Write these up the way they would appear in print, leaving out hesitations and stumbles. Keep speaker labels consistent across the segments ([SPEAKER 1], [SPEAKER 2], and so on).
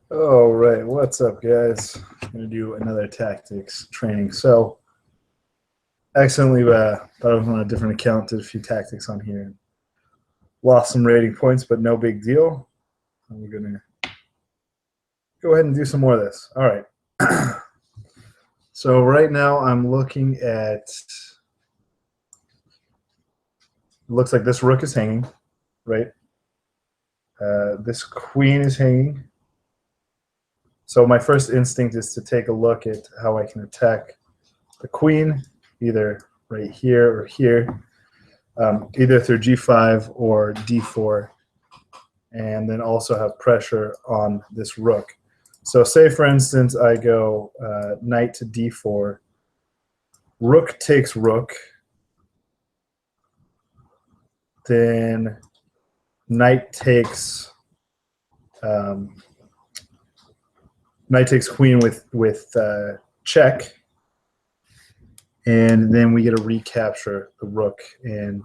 [SPEAKER 1] All right, what's up, guys? I'm gonna do another tactics training. So, accidentally thought I was on a different account, did a few tactics on here, lost some rating points, but no big deal. We're gonna go ahead and do some more of this. All right. So right now I'm looking at. It looks like this rook is hanging, right? This queen is hanging. So my first instinct is to take a look at how I can attack the queen, either right here or here, either through g5 or d4, and then also have pressure on this rook. So say, for instance, I go knight to d4, rook takes rook, then knight takes queen with check, and then we get to recapture the rook, and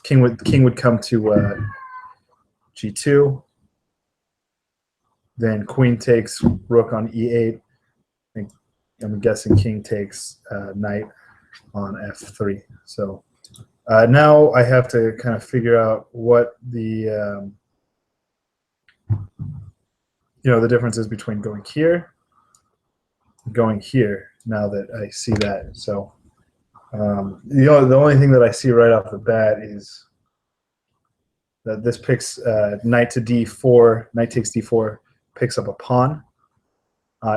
[SPEAKER 1] king would come to g2. Then queen takes rook on e8. I'm guessing king takes knight on f3. So now I have to kind of figure out what the the difference is between going here and going here. Now that I see that, so the only thing that I see right off the bat is that this picks knight to d4, knight takes d4, picks up a pawn.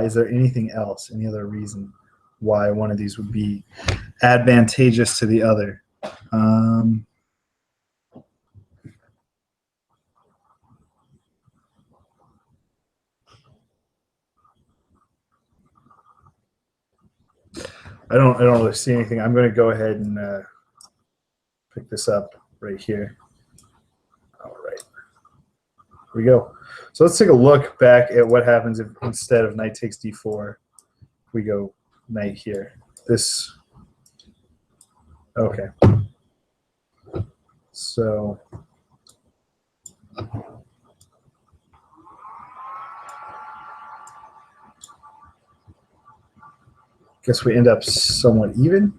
[SPEAKER 1] Is there anything else, any other reason why one of these would be advantageous to the other? I don't really see anything. I'm going to go ahead and pick this up right here. All right, here we go. So let's take a look back at what happens if instead of knight takes d4, we go knight here. This, okay. So guess we end up somewhat even.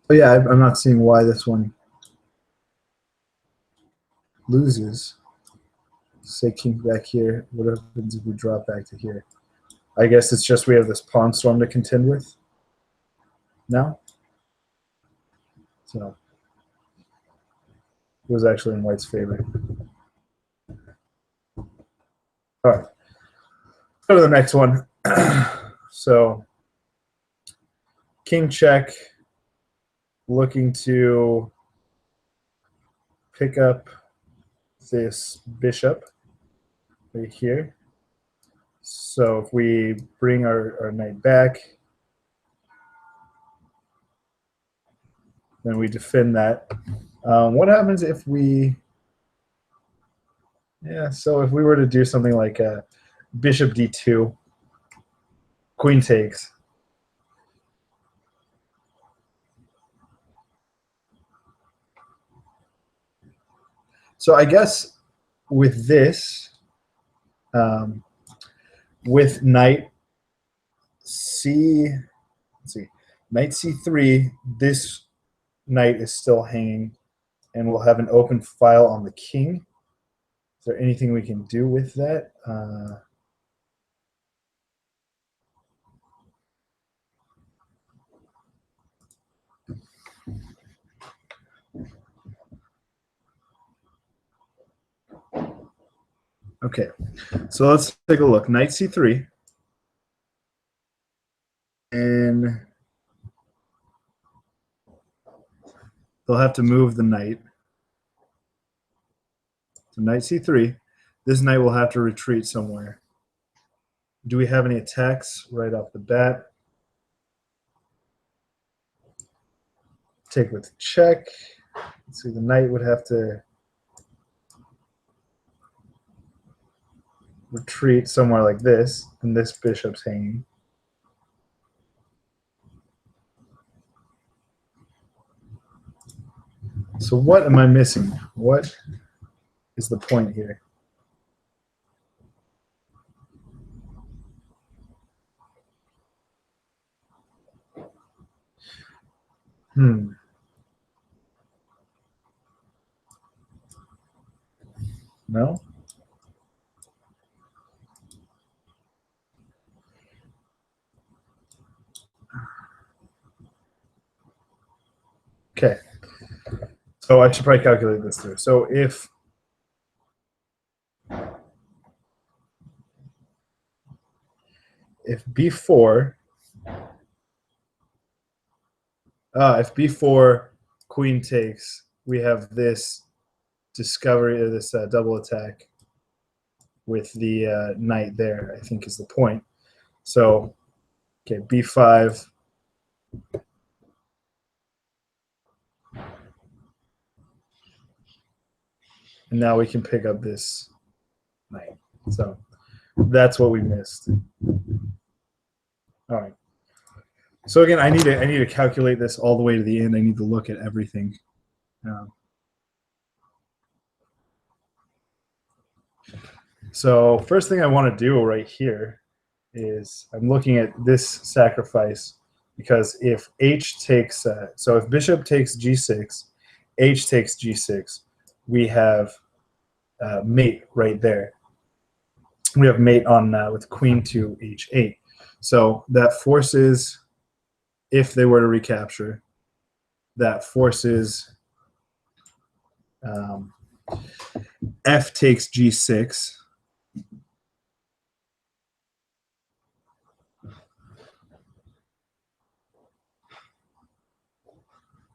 [SPEAKER 1] But yeah, I'm not seeing why this one loses. Say king back here. What happens if we drop back to here? I guess it's just we have this pawn storm to contend with now. So it was actually in white's favor. All right, go to the next one. So king check, looking to pick up this bishop right here. So if we bring our knight back, then we defend that. What happens if we, so if we were to do something like bishop d2, queen takes. So I guess with this, with knight knight c3, this knight is still hanging, and we'll have an open file on the king. Is there anything we can do with that? Okay, so let's take a look. Knight c3, and they'll have to move the knight. So knight c3. This knight will have to retreat somewhere. Do we have any attacks right off the bat? Take with check. Let's see, the knight would have to. retreat somewhere like this, and this bishop's hanging. So what am I missing? What is the point here? No? Okay. So I should probably calculate this through. So if b4 if b4 queen takes, we have this discovery of this double attack with the knight there, I think is the point. So, okay, b5. And now we can pick up this knight. So that's what we missed. All right. So again, I need to calculate this all the way to the end. I need to look at everything. So first thing I want to do right here is I'm looking at this sacrifice, because if h takes, so if bishop takes g6, h takes g6, we have mate right there. We have mate on with queen to h8. So that forces, if they were to recapture, that forces f takes g6.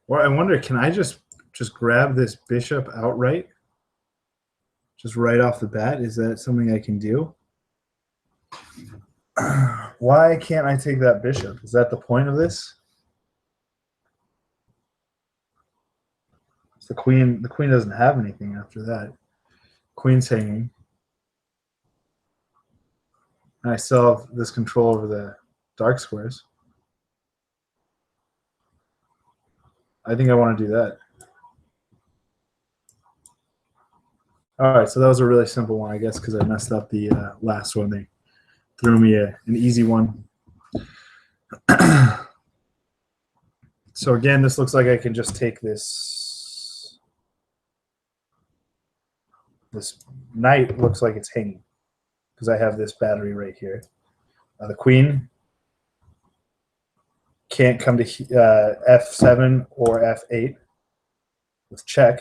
[SPEAKER 1] Or I wonder, can I just grab this bishop outright? Just right off the bat? Is that something I can do? Why can't I take that bishop? Is that the point of this? The queen doesn't have anything after that. Queen's hanging. And I still have this control over the dark squares. I think I want to do that. All right, so that was a really simple one, I guess, because I messed up the last one. They threw me an easy one. So again, this looks like I can just take this. This knight looks like it's hanging because I have this battery right here. The queen can't come to f7 or f8 with check.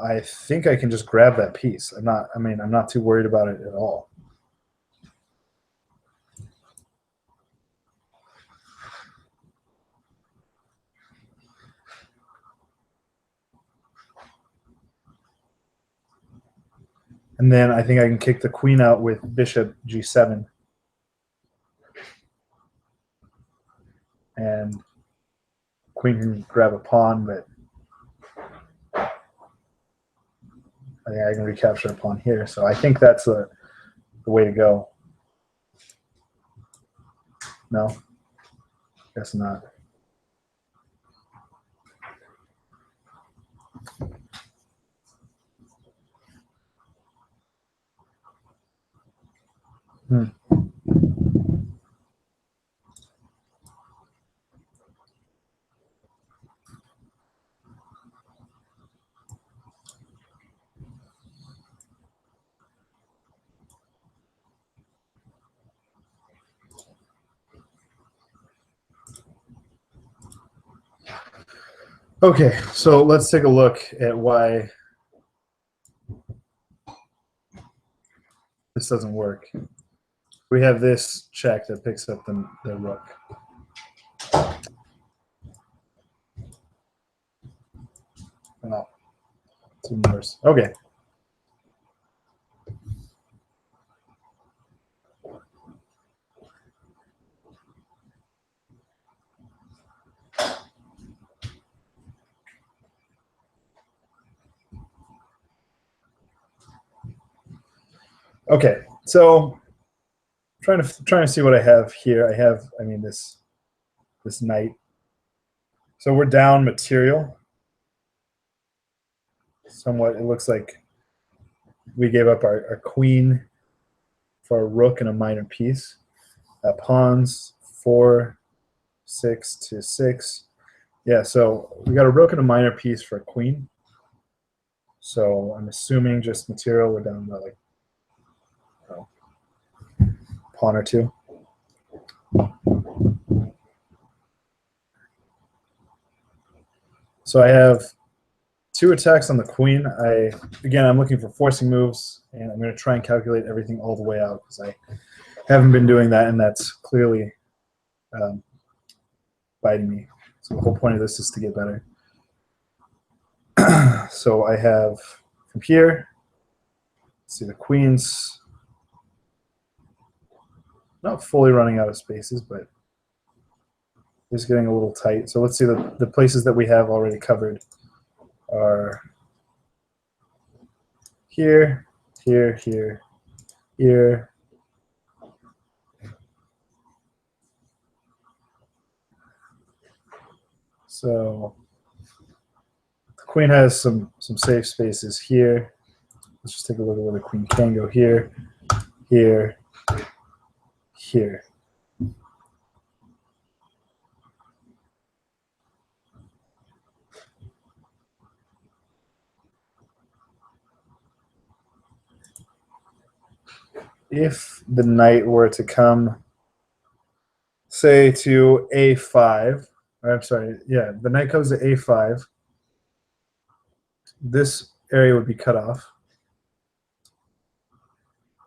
[SPEAKER 1] I think I can just grab that piece. I'm not too worried about it at all. And then I think I can kick the queen out with bishop g7. And queen can grab a pawn, but I think I can recapture a pawn here. So I think that's the way to go. No? Guess not. Okay, so let's take a look at why this doesn't work. We have this check that picks up the rook. No, it's even worse. Okay. Okay, so trying to see what I have here. I mean this knight. So we're down material. Somewhat, it looks like we gave up our queen for a rook and a minor piece. Pawns 4, 6 to 6. Yeah, so we got a rook and a minor piece for a queen. So I'm assuming just material. We're down to like pawn or two. So I have 2 attacks on the queen. I'm looking for forcing moves, and I'm going to try and calculate everything all the way out because I haven't been doing that, and that's clearly biting me. So the whole point of this is to get better. So I have from here, let's see, the queen's not fully running out of spaces, but it's getting a little tight. So let's see, the places that we have already covered are here, here, here, here. So the queen has some safe spaces here. Let's just take a look at where the queen can go. Here, here, here. If the knight were to come, say, to a5, or I'm sorry, yeah, the knight comes to a5, this area would be cut off.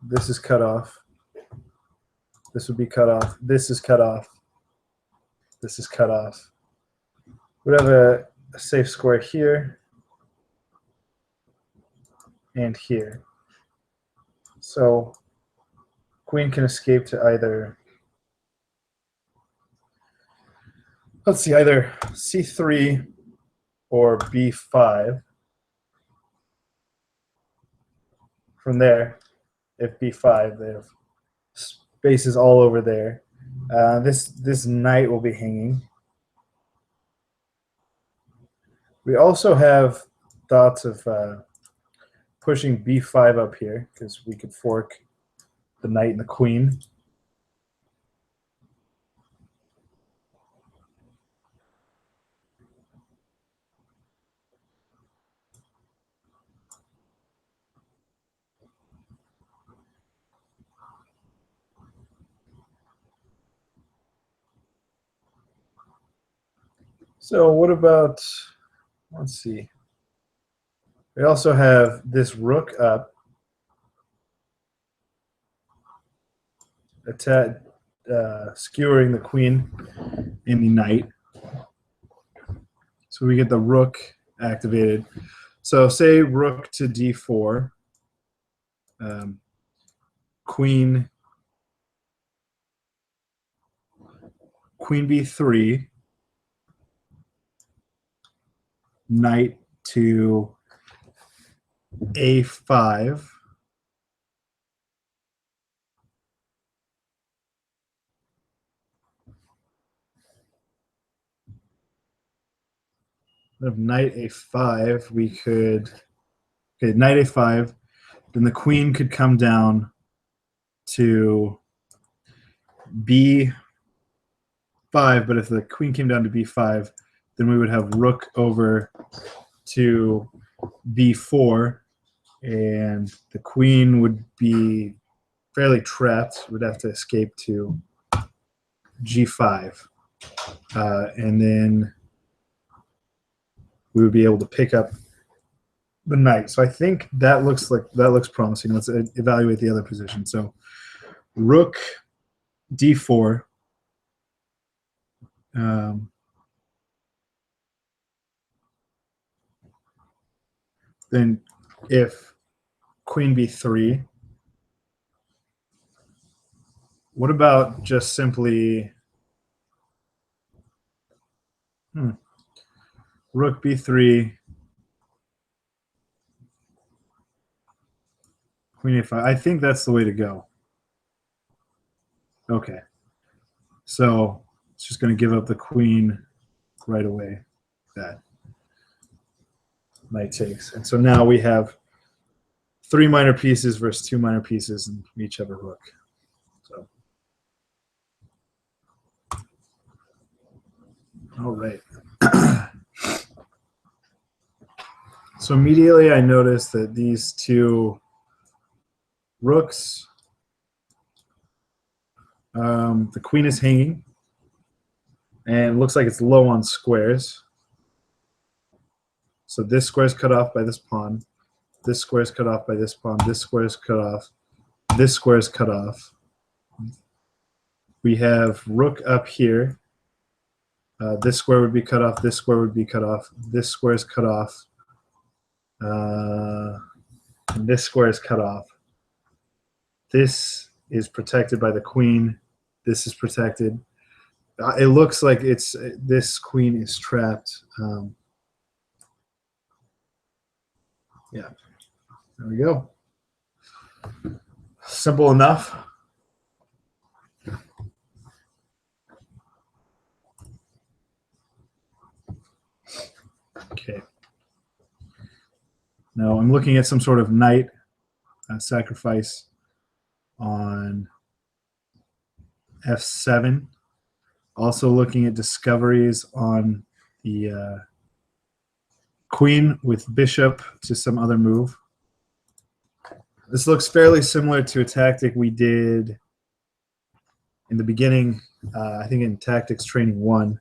[SPEAKER 1] This is cut off. This would be cut off. This is cut off. This is cut off. We have a safe square here and here. So queen can escape to either, let's see, either c3 or b5. From there, if b5, they have spaces all over there. This knight will be hanging. We also have thoughts of pushing b5 up here because we could fork the knight and the queen. So what about, let's see. We also have this rook up, skewering the queen and the knight. So we get the rook activated. So say rook to d4, queen b3, knight to a5. Of knight a5, we could, okay, knight a5, then the queen could come down to b5, but if the queen came down to b5, then we would have rook over to b4, and the queen would be fairly trapped. Would have to escape to g5, and then we would be able to pick up the knight. So I think that looks promising. Let's evaluate the other position. So rook d4. Then if queen b3, what about just simply rook b3, Queen a5. I think that's the way to go. Okay. So it's just going to give up the queen right away. That knight takes. And so now we have 3 minor pieces versus 2 minor pieces, and we each have a rook. So, all right. So immediately I noticed that these 2 rooks, the queen is hanging, and it looks like it's low on squares. So this square is cut off by this pawn. This square is cut off by this pawn. This square is cut off. This square is cut off. We have rook up here. This square would be cut off. This square would be cut off. This square is cut off. And this square is cut off. This is protected by the queen. This is protected. It looks like this queen is trapped. Yeah, there we go. Simple enough. Okay. Now I'm looking at some sort of knight sacrifice on f7. Also looking at discoveries on the queen with bishop to some other move. This looks fairly similar to a tactic we did in the beginning, I think in Tactics Training 1,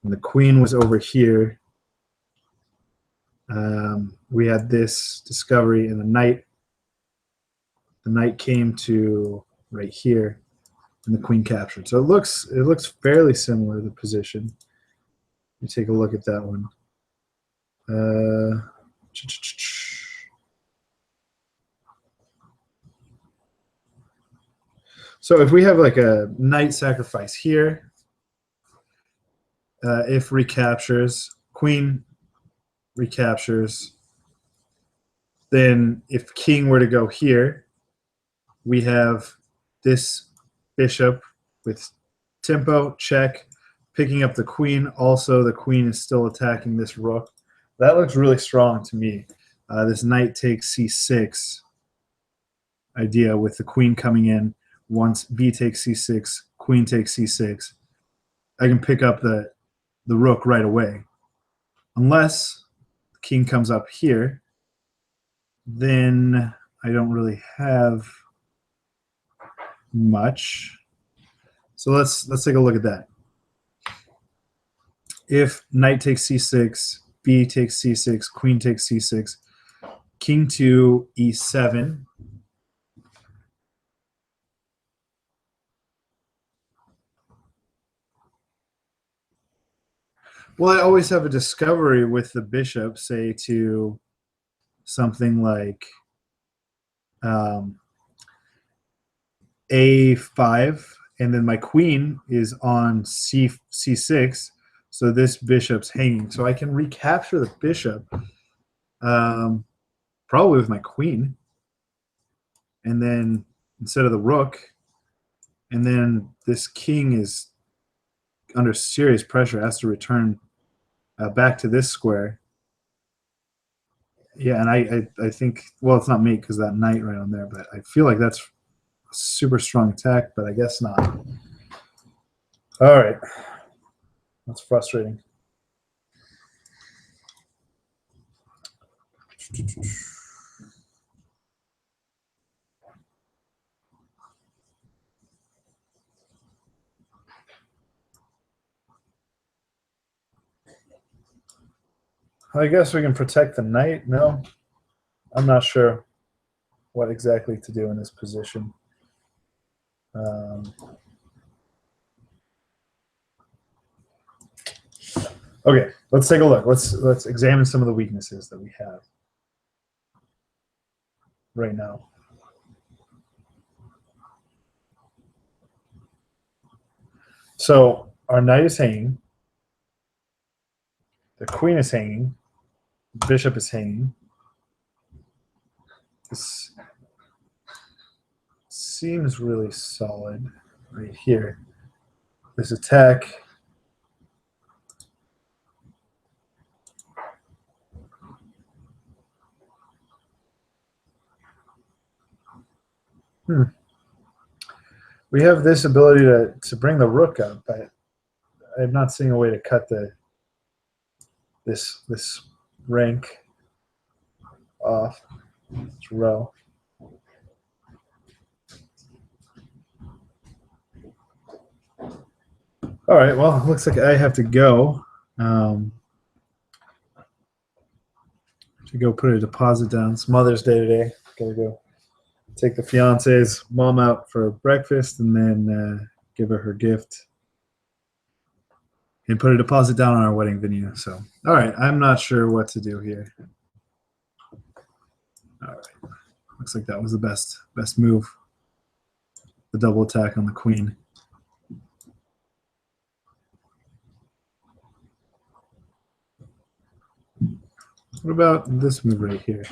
[SPEAKER 1] when the queen was over here. We had this discovery, and the knight came to right here, and the queen captured. So it looks fairly similar, the position. Let me take a look at that one. So if we have like a knight sacrifice here, if recaptures, queen recaptures, then if king were to go here, we have this bishop with tempo, check, picking up the queen. Also, the queen is still attacking this rook. That looks really strong to me. This knight takes c6 idea with the queen coming in. Once b takes c6, queen takes c6, I can pick up the rook right away. Unless the king comes up here, then I don't really have much. So let's take a look at that. If knight takes c6, b takes c6, queen takes c6, king to e7. Well, I always have a discovery with the bishop, say to something like a5, and then my queen is on c6, so this bishop's hanging. So I can recapture the bishop, probably with my queen, and then instead of the rook, and then this king is under serious pressure, has to return back to this square. Yeah, and I think, well, it's not mate because that knight right on there, but I feel like that's a super strong attack, but I guess not. All right. That's frustrating. I guess we can protect the knight. No, I'm not sure what exactly to do in this position. Okay, let's take a look. Let's examine some of the weaknesses that we have right now. So our knight is hanging. The queen is hanging. The bishop is hanging. This seems really solid right here. This attack. We have this ability to bring the rook up, but I'm not seeing a way to cut this rank off, this row. All right, well, it looks like I have to go. To go put a deposit down. It's Mother's Day today. Gotta go take the fiance's mom out for breakfast and then give her gift and put a deposit down on our wedding venue. So, all right, I'm not sure what to do here. All right, looks like that was the best move. The double attack on the queen. What about this move right here?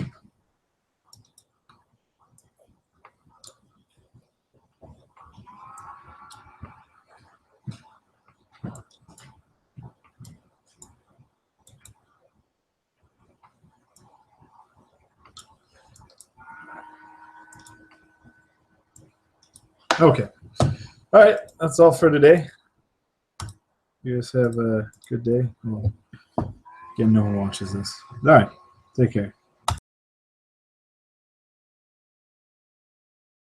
[SPEAKER 1] Okay. All right, that's all for today. You guys have a good day. Well, again, no one watches this. All right, take care.